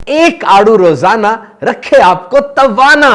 एक आड़ू रोजाना रखे आपको तवाना।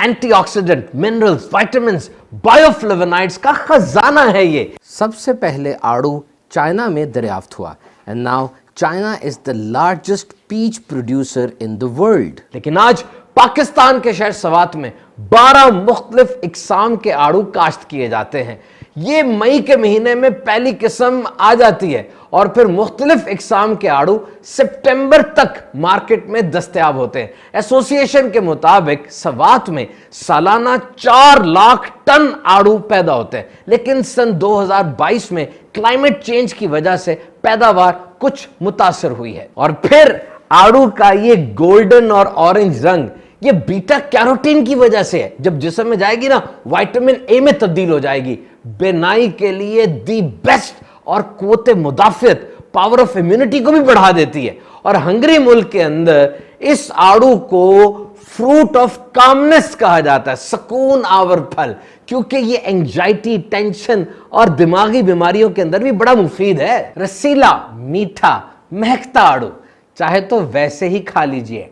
एंटीऑक्सीडेंट, मिनरल्स, विटामिन्स, बायोफ्लेवोनाइड्स का खजाना है ये। सबसे पहले आड़ू चाइना में दरियाफ्त हुआ and now China is the largest peach producer in the world. लेकिन आज पाकिस्तान के शहर सवात में 12 मुख्तलिफ इकसाम के आड़ू काश्त किए जाते हैं। ये मई के महीने में पहली किस्म आ जाती है और फिर मुख्तलिफ इकसाम के आड़ू सितंबर तक मार्केट में दस्तयाब होते हैं। एसोसिएशन के मुताबिक सवात में सालाना 4 लाख टन आड़ू पैदा होते हैं, लेकिन सन 2022 में क्लाइमेट चेंज की वजह से पैदावार कुछ मुतासर हुई है। और फिर आड़ू का ये गोल्डन और ऑरेंज रंग ये बीटा कैरोटीन की वजह से है। जब जिस्म में जाएगी ना, विटामिन ए में तब्दील हो जाएगी। बेनाई के लिए दी बेस्ट और कुव्वत मुदाफियत, पावर ऑफ इम्यूनिटी को भी बढ़ा देती है। और हंगरी मुल्क के अंदर इस आड़ू को फ्रूट ऑफ कामनेस कहा जाता है, सुकून आवर फल, क्योंकि ये एंजाइटी, टेंशन और दिमागी बीमारियों के अंदर भी बड़ा मुफीद है। रसीला, मीठा, महकता आड़ू चाहे तो वैसे ही खा लीजिए,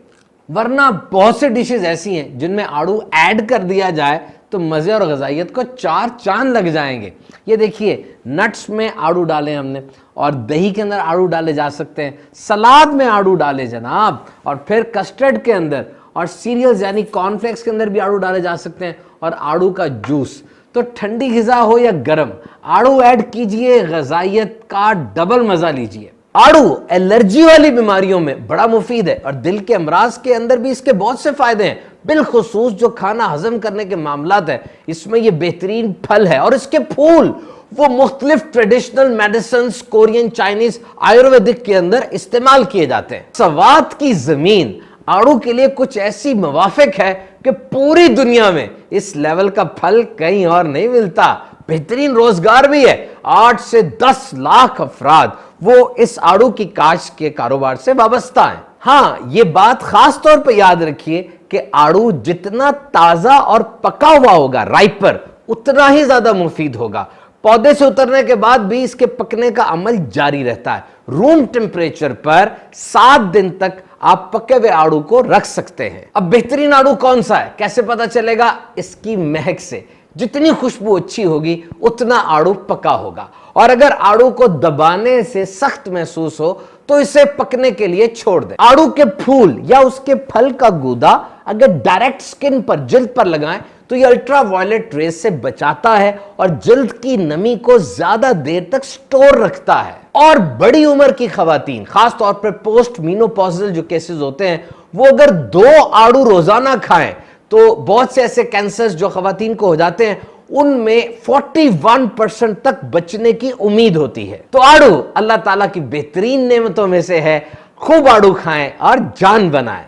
वरना बहुत सी डिशेस ऐसी हैं जिनमें आड़ू ऐड कर दिया जाए तो मजे और ग़िज़ाइयत को 4 चांद लग जाएंगे। ये देखिए, नट्स में आड़ू डाले हमने, और दही के अंदर आड़ू डाले जा सकते हैं, सलाद में आड़ू डाले जनाब, और फिर कस्टर्ड के अंदर, और सीरियल्स यानी कॉर्नफ्लेक्स के अंदर भी आड़ू डाले जा सकते हैं, और आड़ू का जूस। तो ठंडी ग़िज़ा हो या गर्म, आड़ू ऐड कीजिए, ग़िज़ाइयत का डबल मज़ा लीजिए। आड़ू एलर्जी वाली बीमारियों में बड़ा मुफीद है और दिल के अमराज के अंदर भी इसके बहुत से फायदे हैं। बिलखुसूस जो खाना हजम करने के मामलात है, इसमें ये बेहतरीन फल है। और इसके फूल वो मुख्तलिफ traditional medicine, Korean, Chinese, Ayurvedic के अंदर इस्तेमाल किए जाते हैं। सवात की जमीन आड़ू के लिए कुछ ऐसी मुवाफिक है कि पूरी दुनिया में इस लेवल का फल कहीं और नहीं मिलता। बेहतरीन रोजगार भी है। 8 से 10 लाख अफराद वो इस आड़ू की काश्त के कारोबार से वाबस्ता हैं। हाँ, ये बात खास तौर पर याद रखिए कि आड़ू जितना ताजा और पका हुआ होगा, राइपर, उतना ही ज्यादा मुफीद होगा। पौधे से उतरने के बाद भी इसके पकने का अमल जारी रहता है। रूम टेम्परेचर पर 7 दिन तक आप पके हुए आड़ू को रख सकते हैं। अब बेहतरीन आड़ू कौन सा है, कैसे पता चलेगा? इसकी महक से। जितनी खुशबू अच्छी होगी उतना आड़ू पका होगा। और अगर आड़ू को दबाने से सख्त महसूस हो तो इसे पकने के लिए छोड़ दें। आड़ू के फूल या उसके फल का गूदा अगर डायरेक्ट स्किन पर, जल्द पर लगाएं तो ये अल्ट्रावायलेट रेज से बचाता है और जल्द की नमी को ज्यादा देर तक स्टोर रखता है। और बड़ी उम्र की खवातीन, खास तौर पर पोस्ट मीनोपॉजल जो केसेस होते हैं, वो अगर 2 आड़ू रोजाना खाएं तो बहुत से ऐसे कैंसर्स जो खवातीन को हो जाते हैं उनमें 41% तक बचने की उम्मीद होती है। तो आड़ू अल्लाह ताला की बेहतरीन नेमतों में से है। खूब आड़ू खाएं और जान बनाएं।